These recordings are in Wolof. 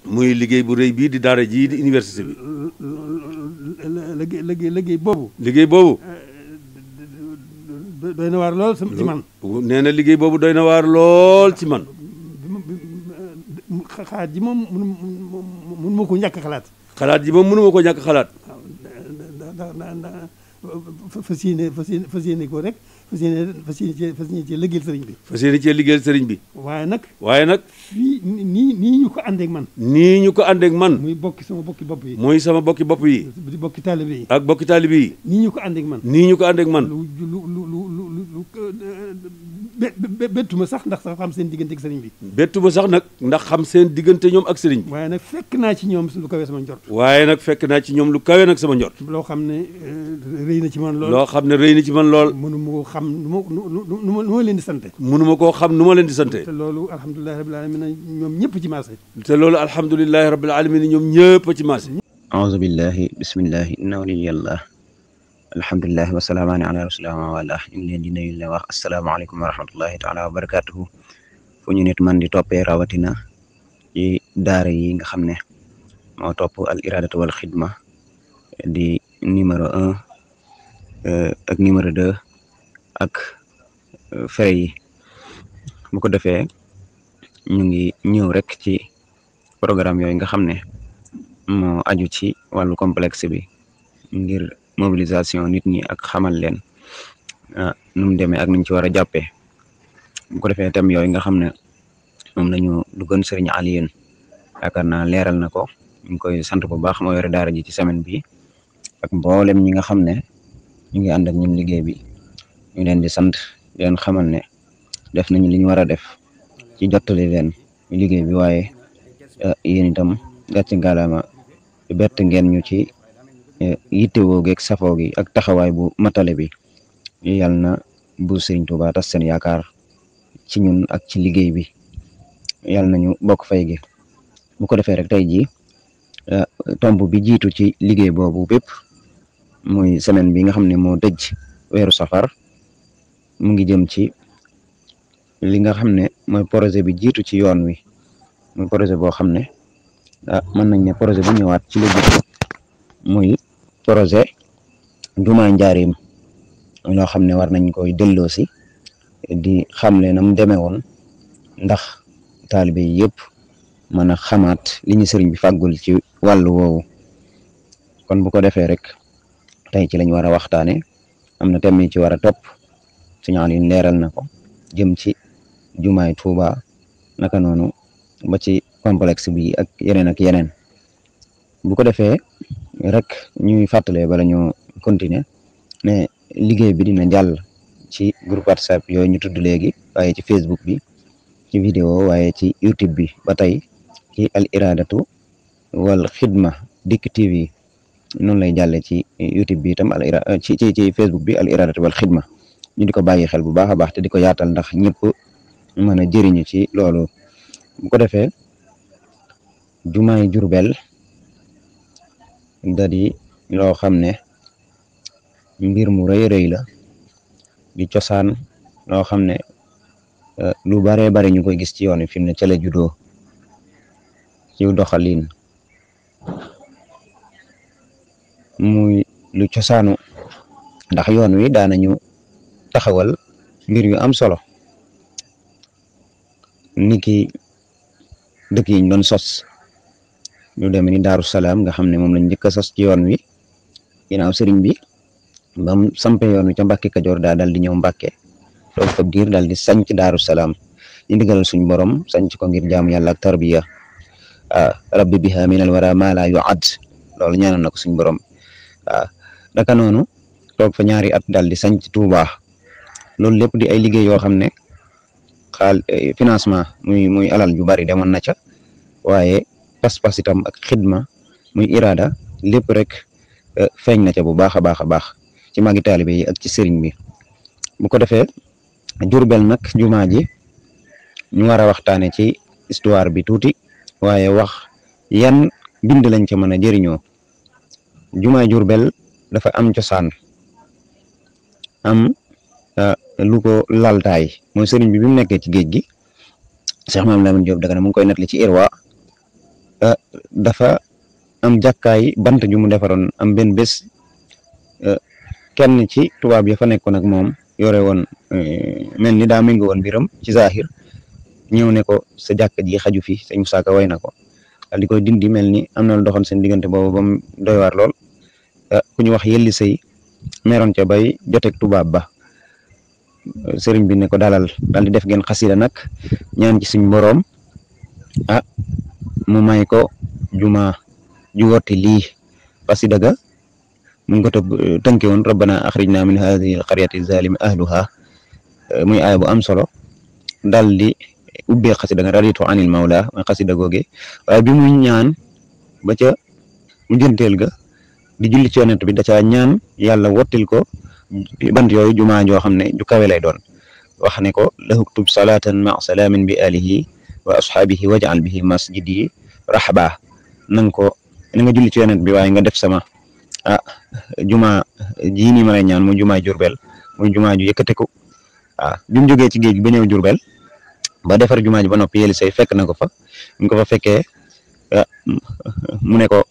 muy liggéey bu rëy bii di daara jii di université bi. liggéey boobu. liggéey boobu. doy na waar lool ci man. nee na liggéey boobu doy na waar lool ci man. xalaat ji moom mënu ma ko ñàkk xalaat. xalaat ji moom mënu ma ko ñàkk xalaat. fas yéene ko rek fas yéene cee liggéeyal sëriñ bi. fas yéene cee liggéeyal sëriñ bi. waaye nag. fii nii ñu ko àndeek man. nii ñu ko àndeek man. muy sama bokki bopp yi. muy sama bokki bopp yi. di bokki taalibe yi. ak bokki taalibe yi. nii ñu ko àndeek man. nii ñu ko àndeek man. bettu ma sax ndax xam seen diggante ak sëriñ bi. bettu ma sax nag ndax xam seen diggante ñoom ak sëriñ bi. waaye nag fekk naa ci ñoom lu kawe sama njort. waaye nag fekk naa ci ñoom lu kawe nag sama njort. loo xam ne rëy na ci man lool. loo xam ne rëy na ci man lool. mënu ma koo xam nu ma leen di sante. mënu ma koo xam nu ma leen di sante. te loolu alhamdulilahi rabbil alamin ñoom ñëpp ci maase. te loolu alhamdulilahi rabbil alamin ñoom ñëpp ci maase. aouzu billahi bismillahi inna waliyallah alhamdulilahi wasalaamaani ala rasulillah wa wala ñu ngi leen di nuyu leen wax asalaamaaleykum wa rahmatullahi taala wa barakatuhu fu ñu nit man di toppee rawatina ci daara yi nga xam ne moo topp al iradatu wal xidma di numéro 1 ak numéro 2 ak fere yi bu ko defee ñu ngi ñëw rek ci programme yooyu nga xam ne moo aju ci wàllu complexe bi ngir mobilisation nit ñi ak xamal leen nu mu demee ak nuñ ci war a jàppee bu ko defee thème yooyu nga xam ne moom lañu duggoon Serigne Alioune yaakaar naa leeral na ko ñu ngi koy sant bu baax moo yore daara ji ci semaine bi ak mboolem ñi nga xam ne ñu ngi ànd ak ñun liggéey bi ñu leen di sant di leen xamal ne def nañu li ñu war a def ci jottali leen liggéey bi waaye yéen itam gàcce ngalaama bett ngeen ñu ci yittewoo geeg safoo gi ak taxawaay bu matale bi yàlla na bu Serigne Touba tas seen yaakaar ci ñun ak ci liggéey bi yàlla nañu bokk fay gi bu ko defee rek tey jii tomb bi jiitu ci liggéey boobu bépp muy semaine bi nga xam ne moo dëj weeru safar mu ngi jëm ci li nga xam ne mooy projet bi jiitu ci yoon wi muy projet boo xam ne mën nañ ne projet bu ñëwaat ci la jiitu muy projet jumaa njaareem loo xam ne war nañ koy delloosi di xamle na mu demee woon ndax taalibe yi yëpp mën a xamaat li ñu sëriñ bi fàggul ci wàllu woowu kon bu ko defee rek tey ci lañ war a waxtaane am na thème yi ci war a topp signal yi leeral na ko jëm ci jumaay Tuuba naka noonu ba ci complexe bi ak yeneen bu ko defee rek ñuy fàttalee bala ñu continuer ne liggéey bi dina jàll ci groupe WhatsApp yooyu ñu tudd léegi waaye ci Facebook bi ci vidéo waaye ci YouTube bi ba tey ci al iradatu wal xidma dikk TV noonu lay jàlle ci YouTube bi itam ci Facebook bi al iradatu wal xidma ñu di ko bàyyi xel bu baax a baax te di ko yaatal ndax ñëpp mën a jëriñu ci loolu bu ko defee jumaay Jurbel da di loo xam ne mbir mu rëy la di cosaan loo xam ne lu baree bari ñu koy gis ci yoon wi fi mu ne ca la juddoo ci doxalin muy lu cosaanu ndax yoon wi daanañu taxawal mbir yu am solo niki dëkk yi ñu doon sos lu demee ni Daaru Salaam nga xam ne moom lañ njëkk a sos ci yoon wi ginnaaw sëriñ bi bam sampe yoon wi ca Mbàkke Kajoor daa dal di ñëw Mbàkke toog fa diir dal di sanc Daaru Salaam di ndigalal suñ borom sanc ko ngir jaamu yàlla ak tarbiya rabbi biha minal wara ma la yu'ad loolu ñaanal na ko suñ borom naka noonu toog fa ñaari at dal di sanc Tuuba loolu lépp di ay liggéey yoo xam ne financement muy alal ju bari demoon na ca waaye pas-pas itam ak xidma muy irada lépp rek feeñ na ca bu baax a baax ci magi taalibe yi ak ci sëriñ bi bu ko defee Jurbel nag jumaa ji ñu war a waxtaane ci histoire bi tuuti waaye wax yan bind lañ ca mën a jëriñoo jumaa Jurbel dafa am cosaan am lu ko laltaay mooy sëriñ bi bi mu nekkee ci géej gi Cheikh Mamadou Lamine Diop Dagana mu ngi koy nettali ci Irwa dafa am jàkkaay bant ju mu defaroon am benn bés kenn ci tubaab ya fa nekkoon ak moom yore woon mel ni daa méngoo woon mbiram ci zahir ñëw ne ko sa jàkk ji xaju fi sëñ Musaa Ka way na ko daal di koy dindi mel ni am na lu doxoon seen diggante boobu ba mu doy waar lool ku ñu wax yelli sëy meroon ca bay joteeg tubaab ba sëriñ bi ne ko dalal daal di def ngeen xasida nag ñaan ci suñ boroom mu may ko juma ju wotti lii xasida ga mu ngi ko tënke woon rabbana axrijna min hadihi alqaryati zalimi ahluha muy aaya bu am solo dal di ubbee xasida ga raditu anil mawla mooy xasida googe waaye bi muy ñaan ba ca mu jënteel ga di julli ci yonent bi da caa ñaan yàlla wottil ko bant yooyu jumaa joo xam ne ju kawe lay doon wax ne ko lahuktub salatan ma salaamin bi alihi wa ashaabihi waj'al bihi masjidi rahba nanga ko na nga julli ci yonent bi waaye nga def sama juma jii nii ma lay ñaan muy jumaa Jurbel muy jumaa ju yëkkateku bi mu jógee ci géej gi ba ñëw Jurbel ba defar jumaa ji ba noppi yéeli say fekk na ko fa ñu ko fa fekkee mu ne ko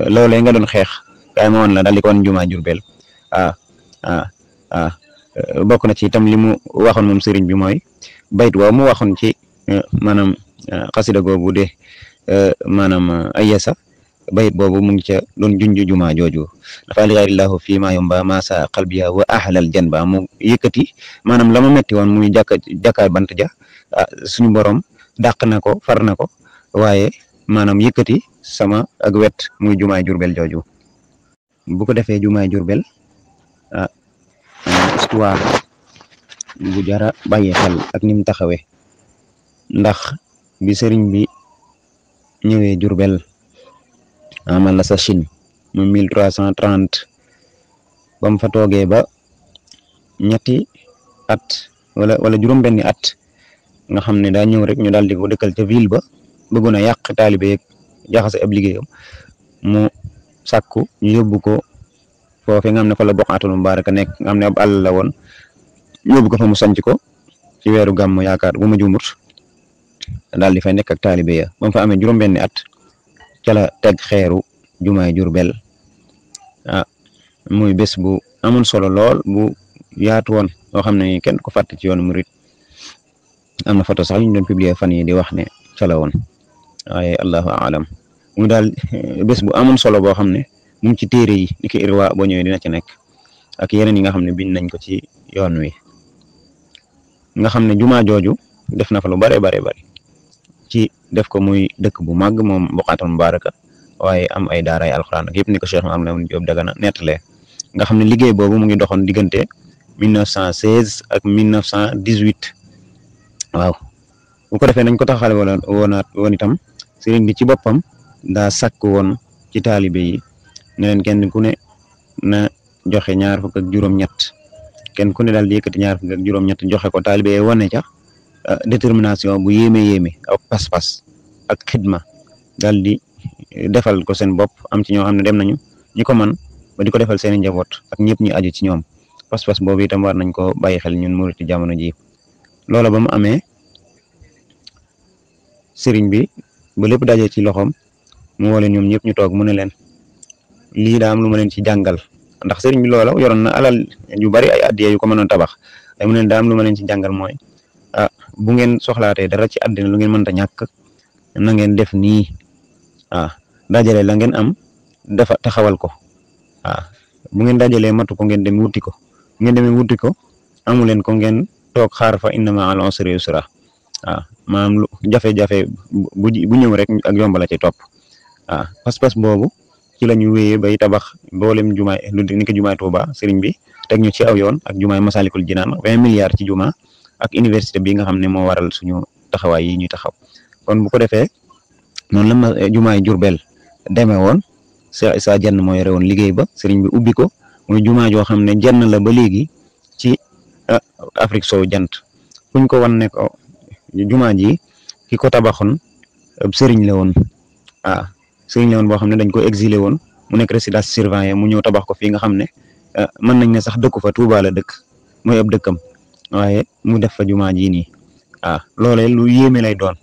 loolee nga doon xeex kaay ma woon la daal di ko woon jumaa Jurbel bokk na ci itam li mu waxoon moom sëriñ bi mooy bayt waaw mu waxoon ci maanaam xasida googu de maanaam ayesa bayit boobu mu ngi ca doon junj jumaa jooju dafa li gayrillahu fii maa yomba maasa qalbiya wa ahlal janba mu yëkkati maanaam la ma metti woon muy jàkkaay bant ja suñu borom dàq na ko far na ko waaye maanaam yëkkati sama ak wet muy jumaay Jurbel jooju bu ko defee jumaay Jurbel histoire bu jara bàyyi xel ak ni mu taxawee ndax bi sëriñ bi ñëwee Jurbel amal la sa Chine mu 1330 ba mu fa toogee ba ñetti at wala juróom-benni at nga xam ne daa ñëw rek ñu daal di ko dëkkal ca ville ba bëggoon a yàq taalibe yeeg jaxase ab liggéeyam mu sàkku ñu yóbbu ko foofee nga xam ne fa la Buqaatul Mubaaraka nekk nga xam ne ab àll la woon yóbbu ko fa mu sanc ko ci weeru gàmm yaakaar bu ma juumut daal di fay nekk ak taalibe ya ba mu fa amee juróom-benni at ca la teg xeeru jumaay Jurbel muy bés bu amoon solo lool bu yaatu woon yoo xam ne kenn ko fàtte ci yoonu murit am na photo sax yu ñu doon publier fan yi di wax ne ca la woon waaye allahu alam muy daal bés bu amoon solo boo xam ne mu ngi ci téere yi ni ki irwa boo ñëwee dina ci nekk ak yeneen yi nga xam ne bind nañ ko ci yoon wi nga xam ne jumaa jooju def na fa lu bare ci def ko muy dëkk bu màgg moom Buqaatul Mubaaraka waaye am ay daaray alxuraan ak yëpp ni ko Cheikh Mamadou Diop Dagana nettalee nga xam ne liggéey boobu mu ngi doxoon diggante 1916 ak 1918 waaw bu ko defee nañ ko taxale woon itam sëriñ bi ci boppam daa sàkk woon ci taalibe yi ne leen kenn ku ne na joxe 20 ak juróom-ñett kenn ku ne daal di yëkkati 20 ak juróom-ñett joxe ko taalibe yi wane ca détermination bu yéeme ak pas-pas ak xidma daal di defal ko seen bopp am ci ñoo xam ne dem nañu ñi ko man ba di ko defal seen i njaboot ak ñëpp ñu aju ci ñoom pas-pas boobu itam war nañ ko bàyyi xel ñun murit ci jamono ji loola ba mu amee sëriñ bi ba lépp dajee ci loxoom mu woo leen ñoom ñëpp ñu toog mu ne leen lii daa am lu ma leen ci jàngal ndax sëriñ bi loola yoroon na alal yu bari ay addiya yu ko mënoon tabax ay mu ne daa am lu ma leen ci jàngal mooy bu ngeen soxlaatee dara ci àddina lu ngeen mënta ñàkk na ngeen def nii dajale la ngeen am dafa taxawal ko bu ngeen dajalee matu ko ngeen dem wuti ko ngeen demee wuti ko amu leen ko ngeen toog xaar fa inna ma'al usri yusra maanaam lu jafe-jafe bu ñëw rek ak yombala ci topp pas-pas boobu ci la ñu wéyee bay tabax mboolem jumaay lu ni ko jumaay Tuuba sëriñ bi teg ñu ci aw yoon ak jumaay Masalikul Jinaan 20 milliards ci juma ak université bi nga xam ne moo waral suñu taxawaay yi ñuy taxaw kon bu ko defee noonu la ma jumaay Jurbel demee woon Cheikh Issa Diène moo yore woon liggéey ba sëriñ bi ubbi ko muy jumaa joo xam ne jenn la ba léegi ci Afrique sowu jant fuñ ko wan ne ko jumaa ji ki ko tabaxoon sëriñ la woon sëriñ la woon boo xam ne dañ ko exilé woon mu nekk résidence surveillée mu ñëw tabax ko fii nga xam ne mën nañ ne sax dëkku fa Touba la dëkk mooy ab dëkkam waaye mu def fa jumaa ji nii loolee lu yéeme lay doon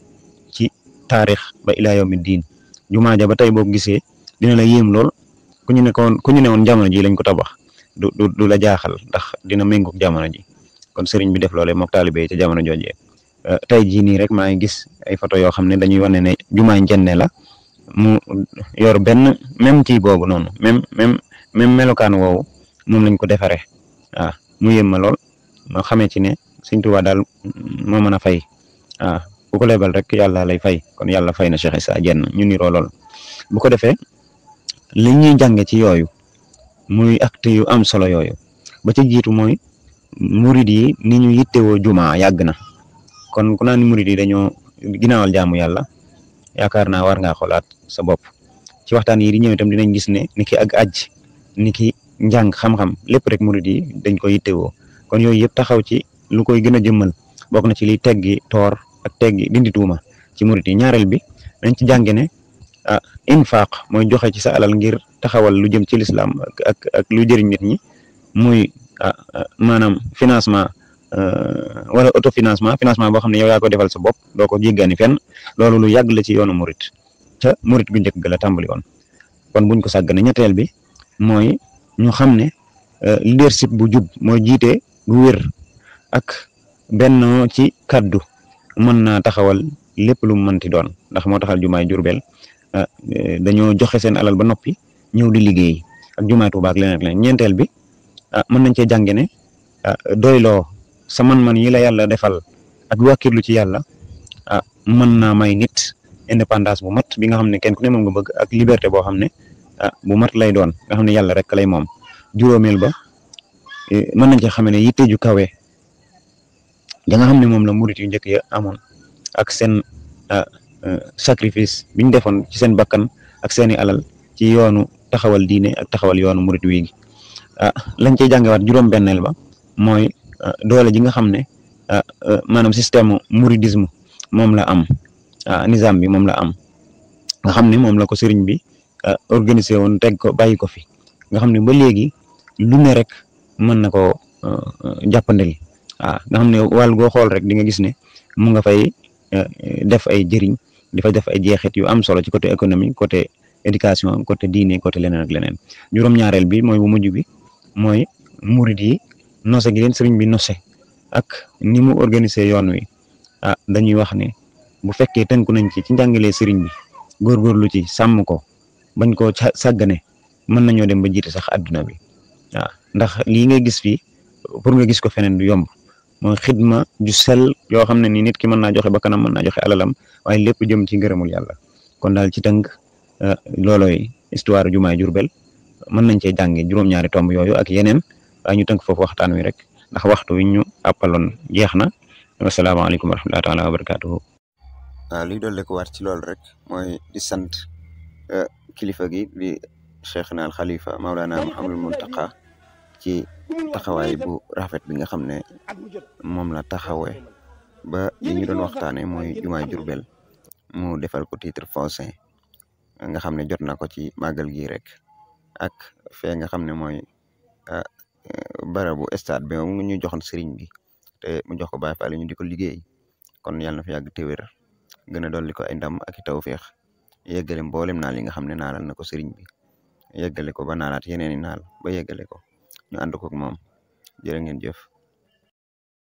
ci taarix ba ilaa yawmi diin jumaa ja ba tey boo gisee dina la yéem lool ku ñu ne woon jamono ji lañ ko tabax du la jaaxal ndax dina méngoog jamono ji kon sëriñ bi def loolee mook taalibe yi ca jamono joojee tey jii nii rek maa ngi gis ay photo yoo xam ne dañuy wane ne jumaa njenne la mu yor benn même kii boobu noonu même melokaan woowu moom lañ ko defaree waaw mu yéem ma lool ma xamee ci ne Sëriñ Tuubaa daal moo mën a fay waaw bu ko lebal rek yàlla lay fay kon yàlla fay na Cheikh Issa Diène ñu niroo lool bu ko defee li ñuy jànge ci yooyu muy acte yu am solo yooyu ba ca jiitu mooy murid yi ni ñu yittewoo jumaa yàgg na kon ku naan murid yi dañoo ginaawal jaamu yàlla yaakaar naa war ngaa xoolaat sa bopp ci waxtaan yi di ñëw itam dinañ gis ne ni ki ak ajj ni ki njàng xam-xam lépp rek murid yi dañ ko yittewoo kon yooyu yëpp taxaw ci lu koy gën a jëmmal bokk na ci liy teggi toor ak teggi dindi tuuma ci murid yi ñaareel bi dañ ci jànge ne infaq mooy joxe ci sa alal ngir taxawal lu jëm ci lislaam ak lu jëriñ nit ñi muy maanaam financement wala autofinancement boo xam ne yow yaa ko defal sa bopp doo ko jéggaani fenn loolu lu yàgg la ci yoonu murid ca murid gu njëkk ga la tàmbali woon kon buñ ko sàggane ñetteel bi mooy ñu xam ne leadership bu jub mooy jiite gu wér ak benn ci kaddu mën naa taxawal lépp lu mu mënti doon ndax moo taxal jumaay Jurbel dañoo joxe seen alal ba noppi ñëw di liggéey ak jumaay Tuubaa ak leneen ak leneen ñeenteel bi mën nañ cee jànge ne doyloo sa man-man yi la yàlla defal ak wàkkirlu ci yàlla mën naa may nit indépendance bu mat bi nga xam ne kenn ku ne moom nga bëgg ak liberté boo xam ne bu mat lay doon nga xam ne yàlla rek lay moom juróomeel ba mën nañ ci xamee ne yitte ju kawe da nga xam ne moom la murit yu njëkk ya amoon ak seen sacrifice biñ defoon ci seen bakkan ak seeni alal ci yoonu taxawal diine ak taxawal yoonu murit wi gi lañ cey jàngewaat juróom-benneel ba mooy doole ji nga xam ne maanaam système mouridisme moom la am nizam bi moom la am nga xam ne moom la ko sëriñ bi organisé woon teg ko bàyyi ko fi nga xam ne ba léegi lu ne rek mën na ko jàppandil nga xam ne wàll goo xool rek di nga gis ne mu nga fay def ay jëriñ di fa def ay jeexit yu am solo ci côté économie côté éducation côté diine côté leneen ak leneen juróom-ñaareel bi mooy bu mujj bi mooy murid yi nose gi leen sëriñ bi nose ak ni mu organiser yoon wi dañuy wax ne bu fekkee tënku nañ ci njàngalee sëriñ bi góorgóorlu ci sàmm ko bañ koo sàggane mën nañoo dem ba jiite sax adduna bi ndax lii ngay gis fii pour nga gis ko feneen du yomb mooy xidma ju sell yoo xam ne ni nit ki mën naa joxe bakkanam mën naa joxe alalam waaye lépp jëm ci ngërëmul yàlla kon daal ci tënk loolooy histoire jumaay Jurbel mën nañ cee jànge juróom-ñaari tomb yooyu ak yeneen waaye ñu tënk foofu waxtaan wi rek ndax waxtu wi ñu àppaloon jeex na wasalaamaaleykum wa rahmatullahi taala wa barakatuhu liy doole ko waat ci loolu rek mooy di sant kilifa gi di Cheikhna al Khalifa Maulana Mouhamadul Muntaqa ci taxawaay bu rafet bi nga xam ne moom la taxawee ba li ñu doon waxtaanee mooy jumaay Jurbel mu defal ko titre foncier nga xam ne jot na ko ci màggal gi rek ak fee nga xam ne mooy barabu stade bi mu ñu joxoon sëriñ bi te mu jox ko Baay Faal ñu di ko liggéey kon yàlla na fi yàgg te wér gën a dolli ko ay ndam ak i tawfeex yeggale mboolem naal yi nga xam ne naalal na ko sëriñ bi yeggale ko ba naalaat yeneen i naal ba yeggale ko ñu ànd ko ak moom jërë ngeen jëf.